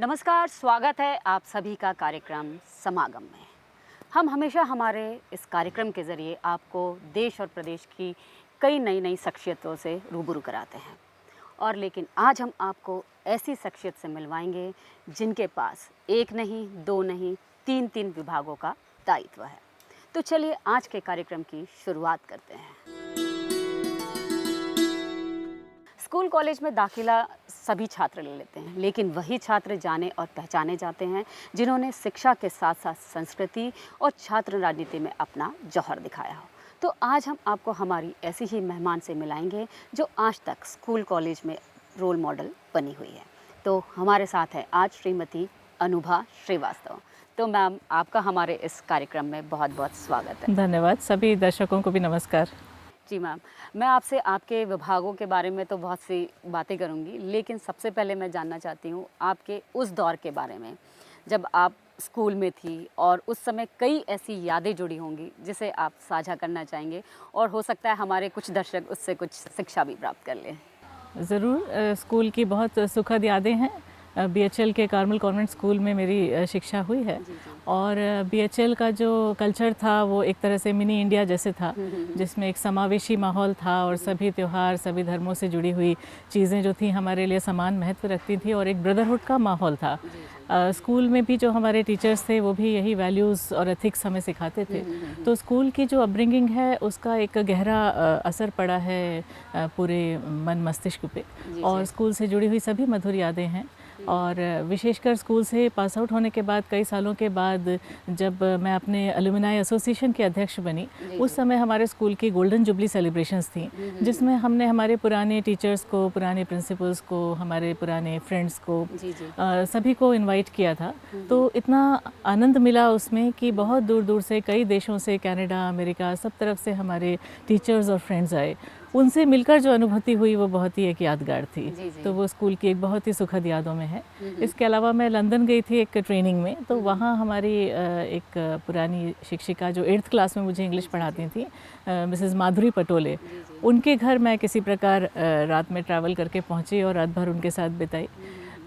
नमस्कार, स्वागत है आप सभी का कार्यक्रम समागम में। हम हमेशा हमारे इस कार्यक्रम के ज़रिए आपको देश और प्रदेश की कई नई नई शख्सियतों से रूबरू कराते हैं और लेकिन आज हम आपको ऐसी शख्सियत से मिलवाएंगे जिनके पास एक नहीं, दो नहीं, तीन विभागों का दायित्व है। तो चलिए आज के कार्यक्रम की शुरुआत करते हैं। स्कूल कॉलेज में दाखिला सभी छात्र ले लेते हैं, लेकिन वही छात्र जाने और पहचाने जाते हैं जिन्होंने शिक्षा के साथ साथ संस्कृति और छात्र राजनीति में अपना जौहर दिखाया हो। तो आज हम आपको हमारी ऐसी ही मेहमान से मिलाएंगे जो आज तक स्कूल कॉलेज में रोल मॉडल बनी हुई है। तो हमारे साथ है आज श्रीमती अनुभा श्रीवास्तव। तो मैम, आपका हमारे इस कार्यक्रम में बहुत बहुत स्वागत है। धन्यवाद। सभी दर्शकों को भी नमस्कार। जी मैम, मैं आपसे आपके विभागों के बारे में तो बहुत सी बातें करूंगी, लेकिन सबसे पहले मैं जानना चाहती हूँ आपके उस दौर के बारे में जब आप स्कूल में थी और उस समय कई ऐसी यादें जुड़ी होंगी जिसे आप साझा करना चाहेंगे और हो सकता है हमारे कुछ दर्शक उससे कुछ शिक्षा भी प्राप्त कर लें। ज़रूर। स्कूल की बहुत सुखद यादें हैं। बीएचएल के कार्मल कॉन्वेंट स्कूल में मेरी शिक्षा हुई है और बीएचएल का जो कल्चर था वो एक तरह से मिनी इंडिया जैसे था, जिसमें एक समावेशी माहौल था और सभी त्यौहार, सभी धर्मों से जुड़ी हुई चीज़ें जो थी हमारे लिए समान महत्व रखती थी और एक ब्रदरहुड का माहौल था। स्कूल में भी जो हमारे टीचर्स थे वो भी यही वैल्यूज़ और एथिक्स हमें सिखाते थे। तो स्कूल की जो अपब्रिंगिंग है उसका एक गहरा असर पड़ा है पूरे मन मस्तिष्क पे और स्कूल से जुड़ी हुई सभी मधुर यादें हैं। और विशेषकर स्कूल से पास आउट होने के बाद कई सालों के बाद जब मैं अपने अलुमिनाई एसोसिएशन की अध्यक्ष बनी, उस समय हमारे स्कूल की गोल्डन जुबली सेलिब्रेशंस थी, जिसमें हमने हमारे पुराने टीचर्स को, पुराने प्रिंसिपल्स को, हमारे पुराने फ्रेंड्स को, सभी को इनवाइट किया था। तो इतना आनंद मिला उसमें कि बहुत दूर दूर से, कई देशों से, कनाडा, अमेरिका, सब तरफ से हमारे टीचर्स और फ्रेंड्स आए। उनसे मिलकर जो अनुभूति हुई वो बहुत ही एक यादगार थी। तो वो स्कूल की एक बहुत ही सुखद यादों में है। इसके अलावा मैं लंदन गई थी एक ट्रेनिंग में, तो वहाँ हमारी एक पुरानी शिक्षिका जो 8th क्लास में मुझे इंग्लिश पढ़ाती थी, मिसेस माधुरी पटोले, उनके घर मैं किसी प्रकार रात में ट्रैवल करके पहुँची और रात भर उनके साथ बिताई।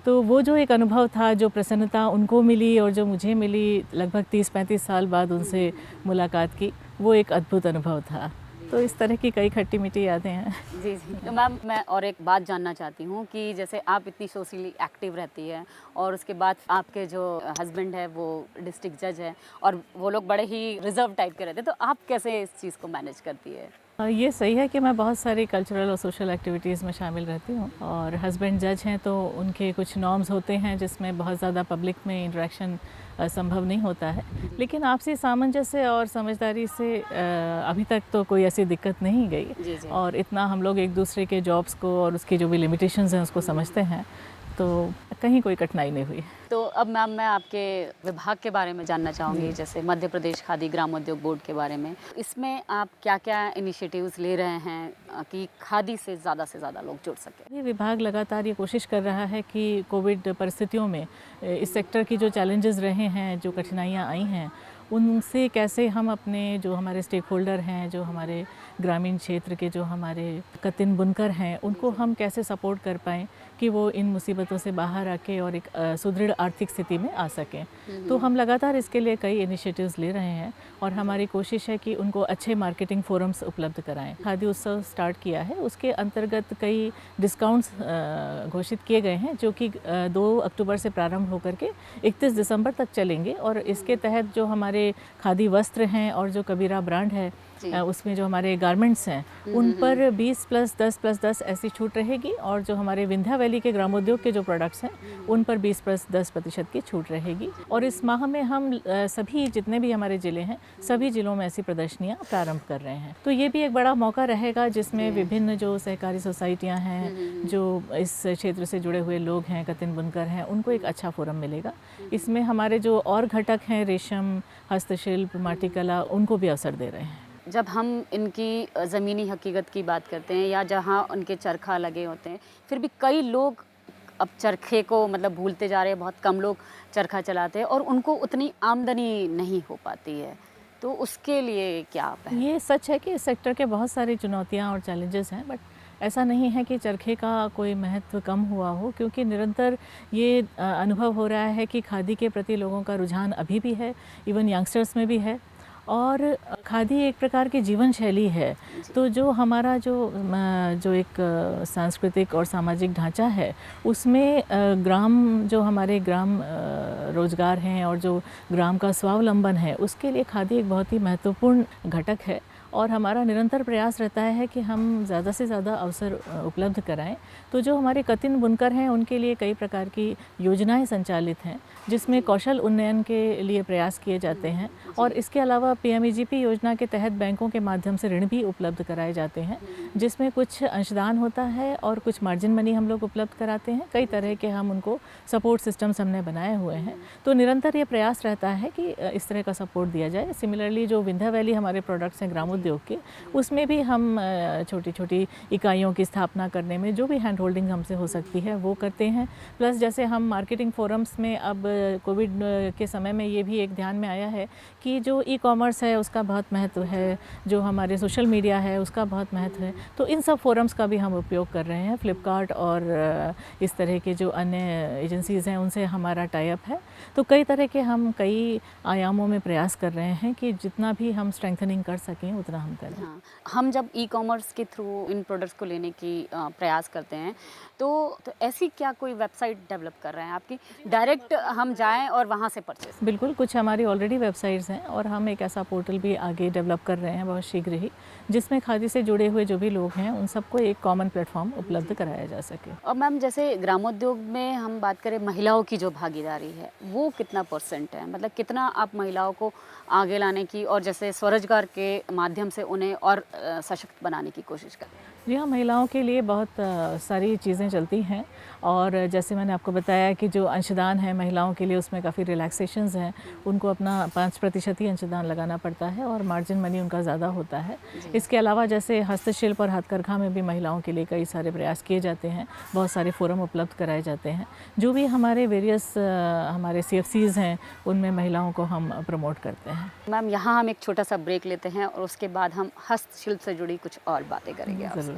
तो वो जो एक अनुभव था, जो प्रसन्नता उनको मिली और जो मुझे मिली लगभग 30-35 साल बाद उनसे मुलाकात की, वो एक अद्भुत अनुभव था। तो इस तरह की कई खट्टी मीठी यादें हैं। जी। तो मैम, मैं और एक बात जानना चाहती हूँ कि जैसे आप इतनी सोशली एक्टिव रहती है और उसके बाद आपके जो हस्बैंड है वो डिस्ट्रिक्ट जज है और वो लोग बड़े ही रिजर्व टाइप के रहते हैं, तो आप कैसे इस चीज़ को मैनेज करती है? ये सही है कि मैं बहुत सारी कल्चरल और सोशल एक्टिविटीज़ में शामिल रहती हूँ और हस्बैंड जज हैं तो उनके कुछ नॉर्म्स होते हैं जिसमें बहुत ज़्यादा पब्लिक में इंटरेक्शन संभव नहीं होता है, लेकिन आपसी सामंजस्य और समझदारी से अभी तक तो कोई ऐसी दिक्कत नहीं गई और इतना हम लोग एक दूसरे के जॉब्स को और उसकी जो भी लिमिटेशंस हैं उसको समझते हैं, तो कहीं कोई कठिनाई नहीं हुई। तो अब मैम, मैं आपके विभाग के बारे में जानना चाहूँगी, जैसे मध्य प्रदेश खादी ग्रामोद्योग बोर्ड के बारे में। इसमें आप क्या क्या इनिशिएटिव्स ले रहे हैं कि खादी से ज़्यादा लोग जुड़ सकें? ये विभाग लगातार ये कोशिश कर रहा है कि कोविड परिस्थितियों में इस सेक्टर की जो चैलेंजेस रहे हैं, जो कठिनाइयाँ आई हैं, उनसे कैसे हम अपने जो हमारे स्टेक होल्डर हैं, जो हमारे ग्रामीण क्षेत्र के जो हमारे कतिन बुनकर हैं, उनको हम कैसे सपोर्ट कर पाएँ कि वो इन मुसीबतों से बाहर आके और एक सुदृढ़ आर्थिक स्थिति में आ सकें। तो हम लगातार इसके लिए कई इनिशिएटिव्स ले रहे हैं और हमारी कोशिश है कि उनको अच्छे मार्केटिंग फोरम्स उपलब्ध कराएं। खादी उत्सव स्टार्ट किया है, उसके अंतर्गत कई डिस्काउंट्स घोषित किए गए हैं जो कि 2 अक्टूबर से प्रारंभ होकर के 31 दिसंबर तक चलेंगे और इसके तहत जो हमारे खादी वस्त्र हैं और जो कबीरा ब्रांड है उसमें जो हमारे गारमेंट्स हैं उन पर 20+10+10 ऐसी छूट रहेगी और जो हमारे विंध्या वैली के ग्रामोद्योग के जो प्रोडक्ट्स हैं उन पर 20+10% की छूट रहेगी। और इस माह में हम सभी जितने भी हमारे ज़िले हैं, सभी ज़िलों में ऐसी प्रदर्शनियाँ प्रारंभ कर रहे हैं। तो ये भी एक बड़ा मौका रहेगा जिसमें विभिन्न जो सहकारी सोसाइटियाँ हैं, जो इस क्षेत्र से जुड़े हुए लोग हैं, कतिन बुनकर हैं, उनको एक अच्छा फोरम मिलेगा। इसमें हमारे जो और घटक हैं, रेशम, हस्तशिल्प, माटी कला, उनको भी अवसर दे रहे हैं। जब हम इनकी ज़मीनी हकीकत की बात करते हैं या जहाँ उनके चरखा लगे होते हैं, फिर भी कई लोग अब चरखे को मतलब भूलते जा रहे हैं। बहुत कम लोग चरखा चलाते हैं और उनको उतनी आमदनी नहीं हो पाती है, तो उसके लिए क्या आप हैं? ये सच है कि इस सेक्टर के बहुत सारी चुनौतियाँ और चैलेंजेस हैं, बट ऐसा नहीं है कि चरखे का कोई महत्व कम हुआ हो, क्योंकि निरंतर ये अनुभव हो रहा है कि खादी के प्रति लोगों का रुझान अभी भी है, इवन यंगस्टर्स में भी है। और खादी एक प्रकार की जीवन शैली है। तो जो हमारा जो एक सांस्कृतिक और सामाजिक ढांचा है, उसमें जो हमारे ग्राम रोजगार हैं और जो ग्राम का स्वावलंबन है, उसके लिए खादी एक बहुत ही महत्वपूर्ण घटक है। और हमारा निरंतर प्रयास रहता है कि हम ज़्यादा से ज़्यादा अवसर उपलब्ध कराएं। तो जो हमारे कतिन बुनकर हैं, उनके लिए कई प्रकार की योजनाएं संचालित हैं, जिसमें कौशल उन्नयन के लिए प्रयास किए जाते हैं। और इसके अलावा PMEGP योजना के तहत बैंकों के माध्यम से ऋण भी उपलब्ध कराए जाते हैं, जिसमें कुछ अंशदान होता है और कुछ मार्जिन मनी हम लोग उपलब्ध कराते हैं। कई तरह के हम उनको सपोर्ट सिस्टम्स हमने बनाए हुए हैं। तो निरंतर ये प्रयास रहता है कि इस तरह का सपोर्ट दिया जाए। सिमिलरली जो विंध्या वैली हमारे प्रोडक्ट्स हैं ग्रामोद्योग के, उसमें भी हम छोटी छोटी इकाइयों की स्थापना करने में जो भी हैंड होल्डिंग हमसे हो सकती है वो करते हैं। प्लस जैसे हम मार्केटिंग फोरम्स में अब कोविड के समय में ये भी एक ध्यान में आया है कि जो ई-कॉमर्स है उसका बहुत महत्व है, जो हमारे सोशल मीडिया है उसका बहुत महत्व है। तो इन सब फोरम्स का भी हम उपयोग कर रहे हैं। फ्लिपकार्ट और इस तरह के जो अन्य एजेंसीज़ हैं उनसे हमारा टाई अप है। तो कई तरह के हम कई आयामों में प्रयास कर रहे हैं कि जितना भी हम स्ट्रेंथनिंग कर सकें उतना हम करें। हाँ, हम जब ई-कॉमर्स के थ्रू इन प्रोडक्ट्स को लेने की प्रयास करते हैं तो ऐसी क्या कोई वेबसाइट डेवलप कर रहे हैं आपकी, डायरेक्ट हम जाएं और वहाँ से परचेस? बिल्कुल, कुछ हमारी ऑलरेडी वेबसाइट्स हैं और हम एक ऐसा पोर्टल भी आगे डेवलप कर रहे हैं बहुत शीघ्र ही, जिसमें खादी से जुड़े हुए जो भी लोग हैं उन सबको एक कॉमन प्लेटफॉर्म उपलब्ध कराया जा सके। और मैम जैसे ग्रामोद्योग में हम बात करें, महिलाओं की जो भागीदारी है वो कितना % है, मतलब कितना आप महिलाओं को आगे लाने की और जैसे स्वरोजगार के माध्यम से उन्हें और सशक्त बनाने की कोशिश करते हैं? जी हाँ, महिलाओं के लिए बहुत सारी चीज़ें चलती हैं। और जैसे मैंने आपको बताया कि जो अंशदान है महिलाओं के लिए, उसमें काफ़ी रिलैक्सेशंस हैं। उनको अपना 5% ही अंशदान लगाना पड़ता है और मार्जिन मनी उनका ज़्यादा होता है। इसके अलावा जैसे हस्तशिल्प और हथकरघा में भी महिलाओं के लिए कई सारे प्रयास किए जाते हैं, बहुत सारे फोरम उपलब्ध कराए जाते हैं। जो भी हमारे वेरियस हमारे CFCs हैं उनमें महिलाओं को हम प्रमोट करते हैं। मैम यहाँ हम एक छोटा सा ब्रेक लेते हैं और उसके बाद हम हस्तशिल्प से जुड़ी कुछ और बातें करेंगे आपसे। ज़रूर।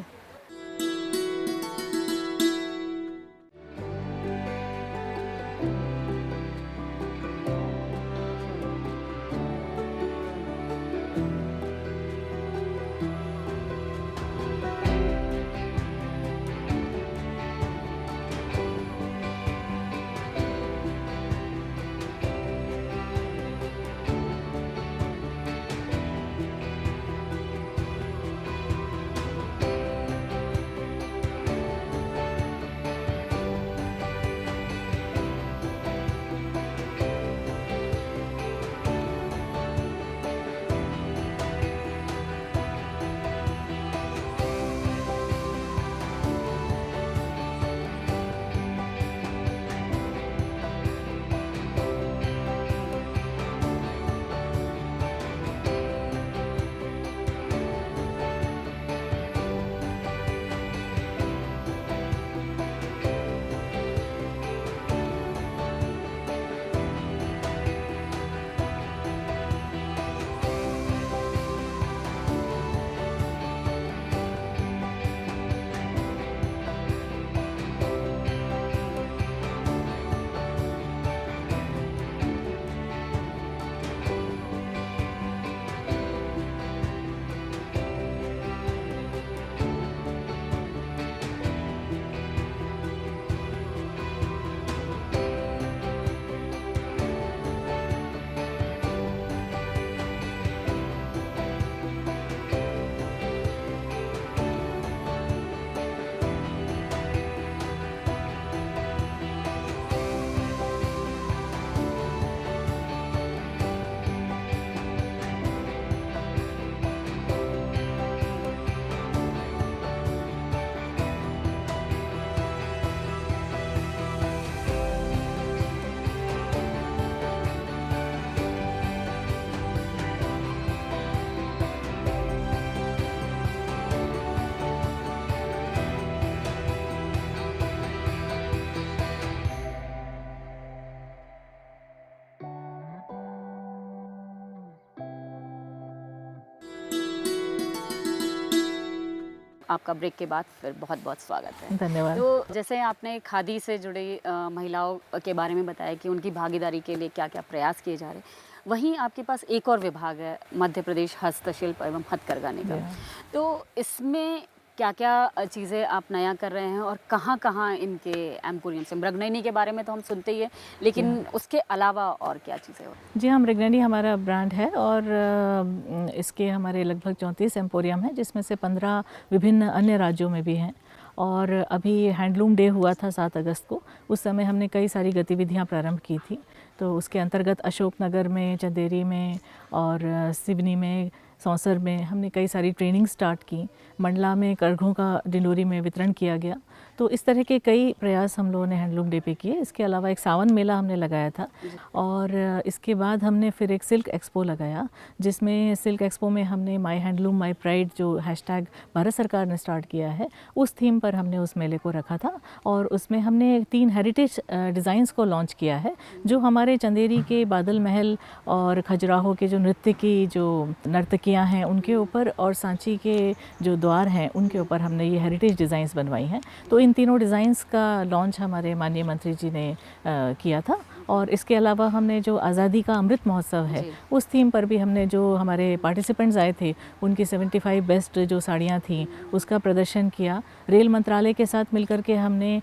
आपका ब्रेक के बाद फिर बहुत बहुत स्वागत है। धन्यवाद। तो जैसे आपने खादी से जुड़ी महिलाओं के बारे में बताया कि उनकी भागीदारी के लिए क्या क्या प्रयास किए जा रहे हैं, वहीं आपके पास एक और विभाग है, मध्य प्रदेश हस्तशिल्प एवं हथकरघा निगम। तो इसमें क्या क्या चीज़ें आप नया कर रहे हैं और कहाँ कहाँ इनके एम्पोरियम से, मृगनयनी के बारे में तो हम सुनते ही है, लेकिन उसके अलावा और क्या चीज़ें हो? जी हाँ, मृगनयनी हमारा ब्रांड है और इसके हमारे लगभग 34 एम्पोरियम हैं, जिसमें से 15 विभिन्न अन्य राज्यों में भी हैं। और अभी हैंडलूम डे हुआ था 7 अगस्त को, उस समय हमने कई सारी गतिविधियां प्रारंभ की थी। तो उसके अंतर्गत अशोकनगर में, चंदेरी में और सिवनी में, सौंसर में हमने कई सारी ट्रेनिंग स्टार्ट की। मंडला में करघों का डिंडोरी में वितरण किया गया। तो इस तरह के कई प्रयास हम लोगों ने हैंडलूम डे पे किए। इसके अलावा एक सावन मेला हमने लगाया था और इसके बाद हमने फिर एक सिल्क एक्सपो लगाया, जिसमें सिल्क एक्सपो में हमने माई हैंडलूम माई प्राइड जो हैशटैग भारत सरकार ने स्टार्ट किया है, उस थीम पर हमने उस मेले को रखा था। और उसमें हमने 3 हेरिटेज डिज़ाइंस को लॉन्च किया है, जो हमारे चंदेरी के बादल महल और खजुराहो के जो नृत्य की जो नर्तकियाँ हैं उनके ऊपर, और सांची के जो द्वार हैं उनके ऊपर हमने ये हेरिटेज डिज़ाइंस बनवाई हैं। तो इन तीनों डिज़ाइंस का लॉन्च हमारे माननीय मंत्री जी ने किया था। और इसके अलावा हमने जो आज़ादी का अमृत महोत्सव है, उस थीम पर भी हमने जो हमारे पार्टिसिपेंट्स आए थे उनकी 75 बेस्ट जो साड़ियाँ थीं उसका प्रदर्शन किया। रेल मंत्रालय के साथ मिलकर के हमने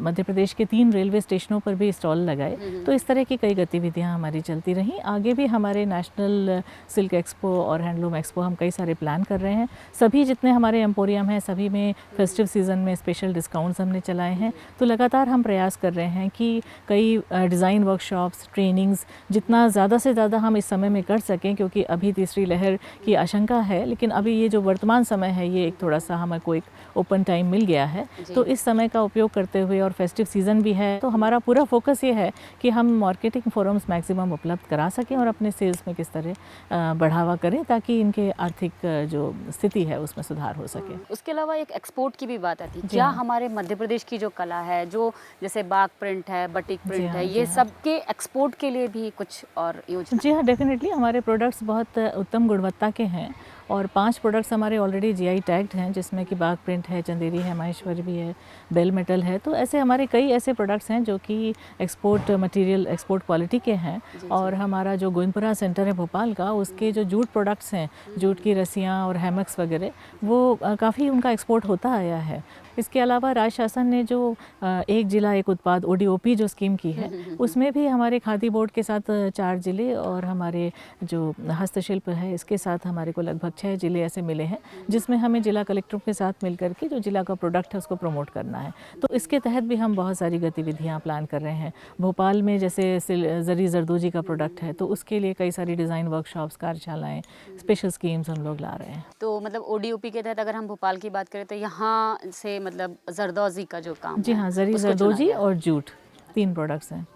मध्य प्रदेश के 3 रेलवे स्टेशनों पर भी स्टॉल लगाए। तो इस तरह की कई गतिविधियाँ हमारी चलती रहीं। आगे भी हमारे नेशनल सिल्क एक्सपो और हैंडलूम एक्सपो हम कई सारे प्लान कर रहे हैं। सभी जितने हमारे एम्पोरियम हैं सभी में फेस्टिव सीज़न में स्पेशल डिस्काउंट्स हमने चलाए हैं। तो लगातार हम प्रयास कर रहे हैं कि कई डिज़ाइन वर्कशॉप्स, ट्रेनिंग्स जितना ज़्यादा से ज़्यादा हम इस समय में कर सकें, क्योंकि अभी तीसरी लहर की आशंका है। लेकिन अभी ये जो वर्तमान समय है ये एक थोड़ा सा हमको एक ओपन टाइम मिल गया है, तो इस समय का उपयोग करते हुए, और फेस्टिव सीज़न भी है, तो हमारा पूरा फोकस ये है कि हम मार्केटिंग फोरम्स मैक्सिमम उपलब्ध करा सकें और अपने सेल्स में किस तरह बढ़ावा करें, ताकि इनके आर्थिक जो स्थिति है उसमें सुधार हो सके। उसके अलावा एक एक्सपोर्ट की भी बात आती है। क्या हमारे मध्य प्रदेश की जो कला है, जो जैसे बाग प्रिंट है, बटिक प्रिंट है, ये सब के एक्सपोर्ट के लिए भी कुछ और योजना? जी हाँ, डेफिनेटली हमारे प्रोडक्ट्स बहुत उत्तम गुणवत्ता के हैं और 5 प्रोडक्ट्स हमारे ऑलरेडी जीआई टैग्ड हैं, जिसमें कि बाग प्रिंट है, चंदेरी है, माहेश्वरी भी है, बेल मेटल है। तो ऐसे हमारे कई ऐसे प्रोडक्ट्स हैं जो कि एक्सपोर्ट मटेरियल, एक्सपोर्ट क्वालिटी के हैं। और हमारा जो गोविंदपुरा सेंटर है भोपाल का, उसके जो जूट प्रोडक्ट्स हैं, जूट की रस्सियाँ और हैमक्स वगैरह, वो काफ़ी उनका एक्सपोर्ट होता आया है। इसके अलावा राज्य शासन ने जो एक जिला एक उत्पाद ODOP जो स्कीम की है, उसमें भी हमारे खादी बोर्ड के साथ 4 जिले और हमारे जो हस्तशिल्प है इसके साथ हमारे को लगभग 6 जिले ऐसे मिले हैं, जिसमें हमें जिला कलेक्टरों के साथ मिलकर के जो जिला का प्रोडक्ट है उसको प्रमोट करना है। तो इसके तहत भी हम बहुत सारी गतिविधियाँ प्लान कर रहे हैं। भोपाल में जैसे जरी जरदोजी का प्रोडक्ट है, तो उसके लिए कई सारी डिज़ाइन वर्कशॉप्स, कार्यशालाएँ, स्पेशल स्कीम्स हम लोग ला रहे हैं। तो मतलब ODOP के तहत अगर हम भोपाल की बात करें तो यहाँ से मतलब जरदोजी का जो काम जी हाँ, जरी जरदोजी और जूट 3 प्रोडक्ट्स हैं।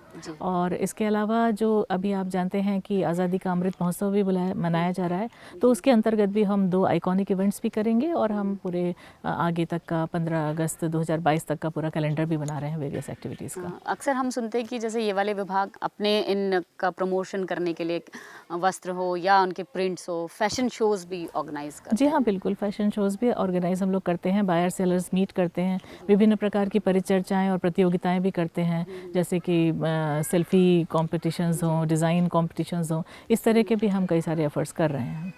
और इसके अलावा जो अभी आप जानते हैं कि आज़ादी का अमृत महोत्सव भी मनाया जा रहा है, तो उसके अंतर्गत भी हम 2 आइकॉनिक इवेंट्स भी करेंगे और हम पूरे आगे तक का 15 अगस्त 2022 तक का पूरा कैलेंडर भी बना रहे हैं वेरियस एक्टिविटीज़ का। अक्सर हम सुनते हैं कि जैसे ये वाले विभाग अपने इन का प्रमोशन करने के लिए वस्त्र हो या उनके प्रिंट्स हो, फैशन शोज़ भी ऑर्गेनाइज करते हैं। जी हाँ, बिल्कुल, फैशन शोज़ भी ऑर्गेनाइज हम लोग करते हैं, बायर सेलर्स मीट करते हैं, विभिन्न प्रकार की परिचर्चाएँ और प्रतियोगिताएँ भी करते हैं, जैसे कि सेल्फी कॉम्पिटिशन्स हों, डिज़ाइन कॉम्पिटिशन्स हों, इस तरह के भी हम कई सारे एफर्ट्स कर रहे हैं।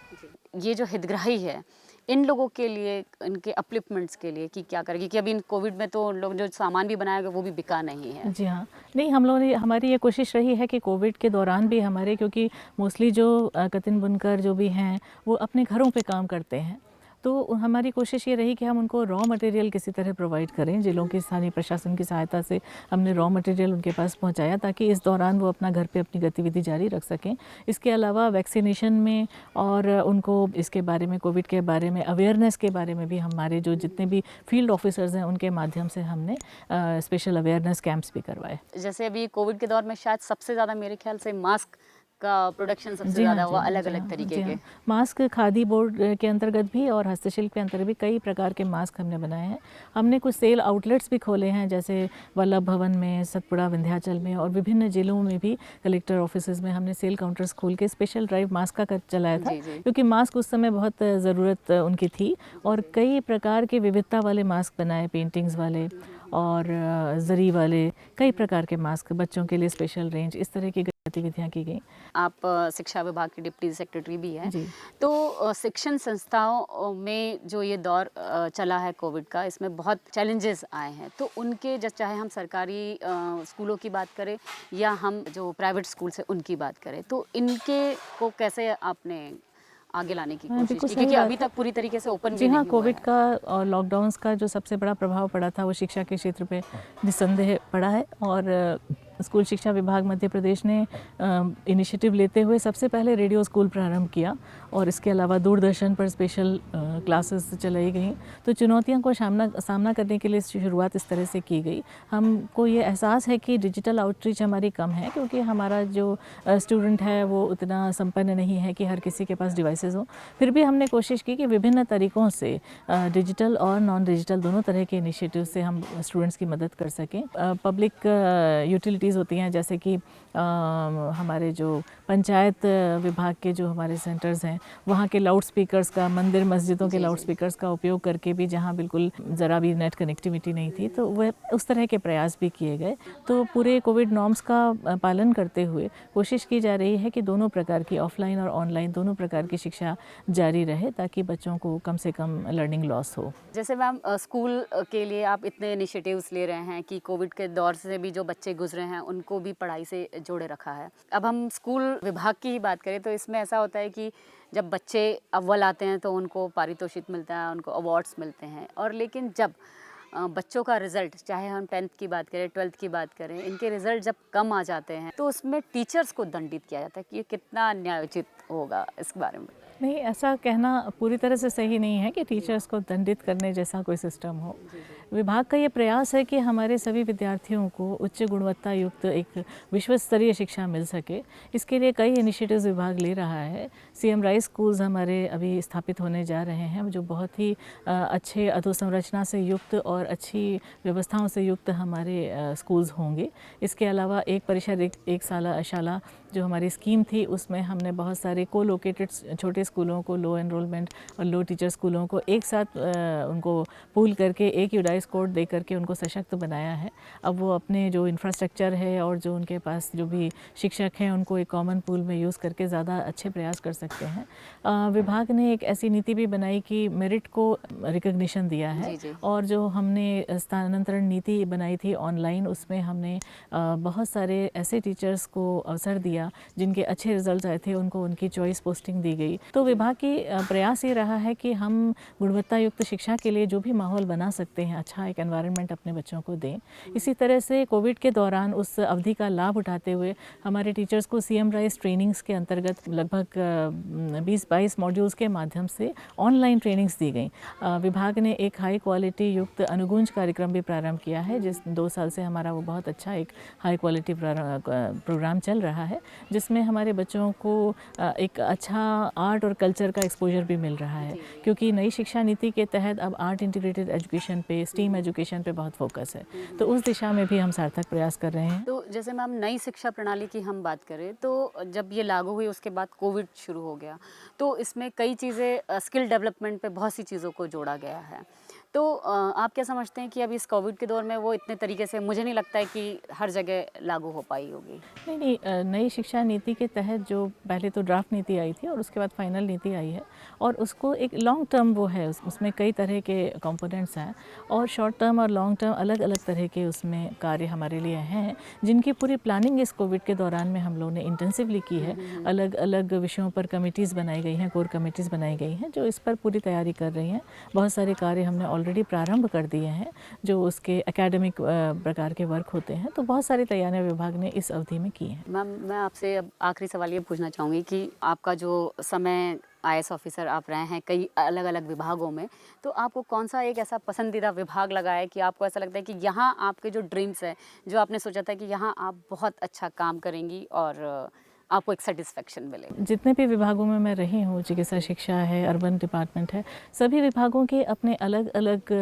ये जो हितग्राही है, इन लोगों के लिए, इनके अपलिफ्टमेंट्स के लिए कि क्या करेंगे, कि अभी इन कोविड में तो लोग जो सामान भी बनाया गया वो भी बिका नहीं है? जी हाँ, नहीं, हम लोगों ने, हमारी ये कोशिश रही है कि कोविड के दौरान भी हमारे, क्योंकि मोस्टली जो कतिन बुनकर जो भी हैं वो अपने घरों पे काम करते हैं, तो हमारी कोशिश ये रही कि हम उनको रॉ मटेरियल किसी तरह प्रोवाइड करें। जिलों की स्थानीय प्रशासन की सहायता से हमने रॉ मटेरियल उनके पास पहुंचाया, ताकि इस दौरान वो अपना घर पे अपनी गतिविधि जारी रख सकें। इसके अलावा वैक्सीनेशन में और उनको इसके बारे में, कोविड के बारे में अवेयरनेस के बारे में भी हमारे जो जितने भी फील्ड ऑफिसर्स हैं उनके माध्यम से हमने स्पेशल अवेयरनेस कैंप्स भी करवाए। जैसे अभी कोविड के दौर में शायद सबसे ज़्यादा मेरे ख्याल से मास्क का प्रोडक्शन सबसे जी हाँ, ज़्यादा जी हुआ हाँ, अलग जी अलग हाँ, तरीके जी के। हाँ। मास्क खादी बोर्ड के अंतर्गत भी और हस्तशिल्प के अंतर्गत भी कई प्रकार के मास्क हमने बनाए हैं। हमने कुछ सेल आउटलेट्स भी खोले हैं, जैसे वल्लभ भवन में, सतपुड़ा, विंध्याचल में और विभिन्न जिलों में भी कलेक्टर ऑफिसेज में हमने सेल काउंटर्स खोल के स्पेशल ड्राइव मास्क का चलाया था, जी, जी। क्योंकि मास्क उस समय बहुत ज़रूरत उनकी थी। और कई प्रकार के विविधता वाले मास्क बनाए, पेंटिंग्स वाले और जरी वाले, कई प्रकार के मास्क, बच्चों के लिए स्पेशल रेंज, इस तरह की गतिविधियाँ की गई। आप शिक्षा विभाग के डिप्टी सेक्रेटरी भी हैं। जी। तो शिक्षण संस्थाओं में जो ये दौर चला है कोविड का, इसमें बहुत चैलेंजेस आए हैं। तो उनके चाहे हम सरकारी स्कूलों की बात करें या हम जो प्राइवेट स्कूल्स हैं उनकी बात करें, तो इनके को कैसे आपने आगे लाने की हाँ, कोशिश बिल्कुल की? सही क्योंकि बात अभी है। तक पूरी तरीके से ओपन जी भी हाँ, नहीं हुआ कोविड है। का और लॉकडाउन्स का जो सबसे बड़ा प्रभाव पड़ा था वो शिक्षा के क्षेत्र पे निस्संदेह पड़ा है। और स्कूल शिक्षा विभाग मध्य प्रदेश ने इनिशिएटिव लेते हुए सबसे पहले रेडियो स्कूल प्रारंभ किया और इसके अलावा दूरदर्शन पर स्पेशल क्लासेस चलाई गई। तो चुनौतियों को सामना करने के लिए शुरुआत इस तरह से की गई। हमको ये एहसास है कि डिजिटल आउटरीच हमारी कम है, क्योंकि हमारा जो स्टूडेंट है वो उतना संपन्न नहीं है कि हर किसी के पास डिवाइसेस हो। फिर भी हमने कोशिश की कि विभिन्न तरीक़ों से डिजिटल और नॉन डिजिटल दोनों तरह के इनिशिएटिव से हम स्टूडेंट्स की मदद कर सकें। पब्लिक यूटिलिटीज़ होती हैं, जैसे कि हमारे जो पंचायत विभाग के जो हमारे सेंटर्स हैं, वहाँ के लाउड स्पीकर्स का, मंदिर मस्जिदों के जी, लाउड जी। स्पीकर्स का उपयोग करके भी, जहाँ बिल्कुल ज़रा भी नेट कनेक्टिविटी नहीं थी, तो वह उस तरह के प्रयास भी किए गए। तो पूरे कोविड नॉर्म्स का पालन करते हुए कोशिश की जा रही है कि दोनों प्रकार की, ऑफलाइन और ऑनलाइन दोनों प्रकार की शिक्षा जारी रहे, ताकि बच्चों को कम से कम लर्निंग लॉस हो। जैसे मैम स्कूल के लिए आप इतने इनिशिएटिव्स ले रहे हैं कि कोविड के दौर से भी जो बच्चे गुजरे हैं उनको भी पढ़ाई से जोड़े रखा है। अब हम स्कूल विभाग की ही बात करें तो इसमें ऐसा होता है कि जब बच्चे अव्वल आते हैं तो उनको पारितोषिक मिलता है, उनको अवार्ड्स मिलते हैं। और लेकिन जब बच्चों का रिज़ल्ट, चाहे हम 10th की बात करें, 12th की बात करें, इनके रिज़ल्ट जब कम आ जाते हैं तो उसमें टीचर्स को दंडित किया जाता है कि ये कितना न्यायोचित होगा, इस बारे में? नहीं, ऐसा कहना पूरी तरह से सही नहीं है कि टीचर्स को दंडित करने जैसा कोई सिस्टम हो। विभाग का ये प्रयास है कि हमारे सभी विद्यार्थियों को उच्च गुणवत्ता युक्त एक विश्व स्तरीय शिक्षा मिल सके। इसके लिए कई इनिशिएटिव्स विभाग ले रहा है। सीएम राइज स्कूल्स हमारे अभी स्थापित होने जा रहे हैं, जो बहुत ही अच्छे अधोसंरचना से युक्त और अच्छी व्यवस्थाओं से युक्त हमारे स्कूल्स होंगे। इसके अलावा एक परिषद एक शाला जो हमारी स्कीम थी, उसमें हमने बहुत सारे को लोकेटेड छोटे स्कूलों को, लो एनरोलमेंट और लो टीचर स्कूलों को एक साथ उनको पूल करके एक यूडाइस कोड दे करके उनको सशक्त बनाया है। अब वो अपने जो इंफ्रास्ट्रक्चर है और जो उनके पास जो भी शिक्षक हैं उनको एक कॉमन पूल में यूज़ करके ज़्यादा अच्छे प्रयास कर सकते हैं। विभाग ने एक ऐसी नीति भी बनाई कि मेरिट को रिकग्निशन दिया है। जी, जी। और जो हमने स्थानांतरण नीति बनाई थी ऑनलाइन, उसमें हमने बहुत सारे ऐसे टीचर्स को अवसर दिया जिनके अच्छे रिजल्ट आए थे, उनको उनकी चॉइस पोस्टिंग दी गई। तो विभाग की प्रयास ये रहा है कि हम गुणवत्ता युक्त शिक्षा के लिए जो भी माहौल बना सकते हैं, अच्छा एक एनवायरनमेंट अपने बच्चों को दें। इसी तरह से कोविड के दौरान उस अवधि का लाभ उठाते हुए हमारे टीचर्स को सीएम राइज ट्रेनिंग्स के अंतर्गत लगभग 20-22 मॉड्यूल्स के माध्यम से ऑनलाइन ट्रेनिंग्स दी गई। विभाग ने एक हाई क्वालिटी युक्त अनुगुंज कार्यक्रम भी प्रारंभ किया है, जिस 2 साल से हमारा वो बहुत अच्छा एक हाई क्वालिटी प्रोग्राम चल रहा है, जिसमें हमारे बच्चों को एक अच्छा आर्ट और कल्चर का एक्सपोजर भी मिल रहा है, क्योंकि नई शिक्षा नीति के तहत अब आर्ट इंटीग्रेटेड एजुकेशन पे, स्टीम एजुकेशन पे बहुत फोकस है। तो उस दिशा में भी हम सार्थक प्रयास कर रहे हैं। तो जैसे मैम नई शिक्षा प्रणाली की हम बात करें तो जब ये लागू हुई उसके बाद कोविड शुरू हो गया, तो इसमें कई चीज़ें स्किल डेवलपमेंट पे बहुत सी चीज़ों को जोड़ा गया है। तो आप क्या समझते हैं कि अब इस कोविड के दौर में वो इतने तरीके से, मुझे नहीं लगता है कि हर जगह लागू हो पाई होगी? नहीं, नई शिक्षा नीति के तहत जो पहले तो ड्राफ्ट नीति आई थी और उसके बाद फाइनल नीति आई है, और उसको एक लॉन्ग टर्म वो है, उसमें कई तरह के कंपोनेंट्स हैं और शॉर्ट टर्म और लॉन्ग टर्म अलग अलग तरह के उसमें कार्य हमारे लिए हैं, जिनकी पूरी प्लानिंग इस कोविड के दौरान में हम लोगों ने इंटेंसिवली की है। अलग अलग विषयों पर कमेटीज़ बनाई गई हैं, कोर कमेटीज़ बनाई गई हैं, जो इस पर पूरी तैयारी कर रही हैं। बहुत सारे कार्य हमने ऑलरेडी प्रारंभ कर दिए हैं, जो उसके एकेडमिक प्रकार के वर्क होते हैं। तो बहुत सारी तैयारियां विभाग ने इस अवधि में की हैं। मैम मैं आपसे अब आखिरी सवाल ये पूछना चाहूँगी कि आपका जो समय आईएएस ऑफिसर आप रहे हैं कई अलग अलग विभागों में, तो आपको कौन सा एक ऐसा पसंदीदा विभाग लगा है कि आपको ऐसा लगता है कि यहाँ आपके जो ड्रीम्स है, जो आपने सोचा था कि यहाँ आप बहुत अच्छा काम करेंगी और आपको एक सेटिस्फेक्शन मिले। जितने भी विभागों में मैं रही हूँ, चिकित्सा शिक्षा है, अर्बन डिपार्टमेंट है, सभी विभागों के अपने अलग अलग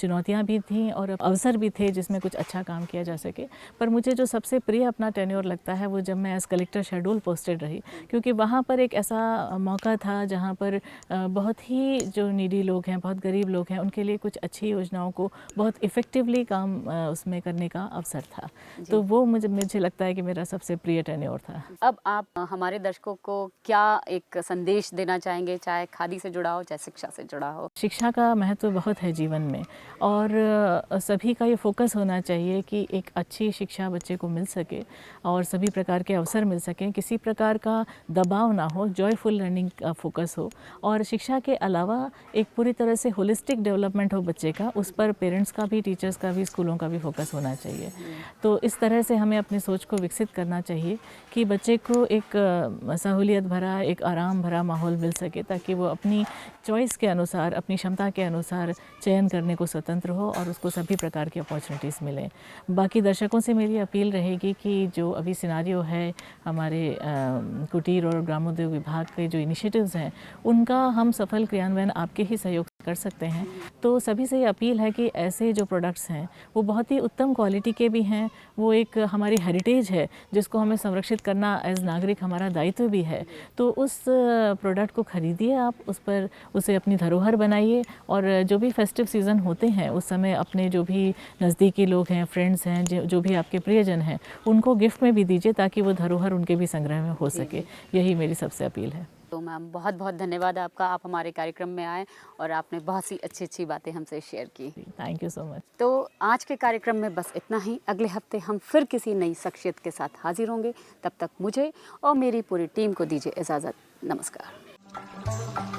चुनौतियाँ भी थीं और अवसर भी थे जिसमें कुछ अच्छा काम किया जा सके। पर मुझे जो सबसे प्रिय अपना टेन्योर लगता है वो जब मैं एज कलेक्टर शेड्यूल पोस्टेड रही, क्योंकि वहाँ पर एक ऐसा मौका था जहाँ पर बहुत ही जो नीडी लोग हैं, बहुत गरीब लोग हैं, उनके लिए कुछ अच्छी योजनाओं को बहुत इफ़ेक्टिवली काम उसमें करने का अवसर था। तो वो मुझे लगता है कि मेरा सबसे प्रिय टेन्योर था। अब आप हमारे दर्शकों को क्या एक संदेश देना चाहेंगे, चाहे खादी से जुड़ा हो, चाहे शिक्षा से जुड़ा हो? शिक्षा का महत्व बहुत है जीवन में और सभी का ये फोकस होना चाहिए कि एक अच्छी शिक्षा बच्चे को मिल सके और सभी प्रकार के अवसर मिल सकें, किसी प्रकार का दबाव ना हो, जॉयफुल लर्निंग का फोकस हो और शिक्षा के अलावा एक पूरी तरह से होलिस्टिक डेवलपमेंट हो बच्चे का, उस पर पेरेंट्स का भी, टीचर्स का भी, स्कूलों का भी फोकस होना चाहिए। तो इस तरह से हमें अपनी सोच को विकसित करना चाहिए कि बच्चे को एक सहूलियत भरा, एक आराम भरा माहौल मिल सके ताकि वो अपनी चॉइस के अनुसार, अपनी क्षमता के अनुसार चयन करने को स्वतंत्र हो और उसको सभी प्रकार की अपॉर्चुनिटीज़ मिलें। बाकी दर्शकों से मेरी अपील रहेगी कि जो अभी सिनारियो है हमारे कुटीर और ग्रामोद्योग विभाग के जो इनिशिएटिव्स हैं, उनका हम सफल क्रियान्वयन आपके ही सहयोग कर सकते हैं। तो सभी से ये अपील है कि ऐसे जो प्रोडक्ट्स हैं वो बहुत ही उत्तम क्वालिटी के भी हैं, वो एक हमारी हेरिटेज है जिसको हमें संरक्षित करना एज नागरिक हमारा दायित्व भी है। तो उस प्रोडक्ट को खरीदिए आप, उस पर उसे अपनी धरोहर बनाइए और जो भी फेस्टिव सीज़न होते हैं उस समय अपने जो भी नज़दीकी लोग हैं, फ्रेंड्स हैं, जो भी आपके प्रियजन हैं, उनको गिफ्ट में भी दीजिए ताकि वो धरोहर उनके भी संग्रह में हो सके। यही मेरी सबसे अपील है। तो मैम बहुत बहुत धन्यवाद आपका, आप हमारे कार्यक्रम में आए और आपने बहुत सी अच्छी अच्छी बातें हमसे शेयर की। Thank you so much. तो आज के कार्यक्रम में बस इतना ही। अगले हफ्ते हम फिर किसी नई शख्सियत के साथ हाजिर होंगे। तब तक मुझे और मेरी पूरी टीम को दीजिए इजाज़त। नमस्कार।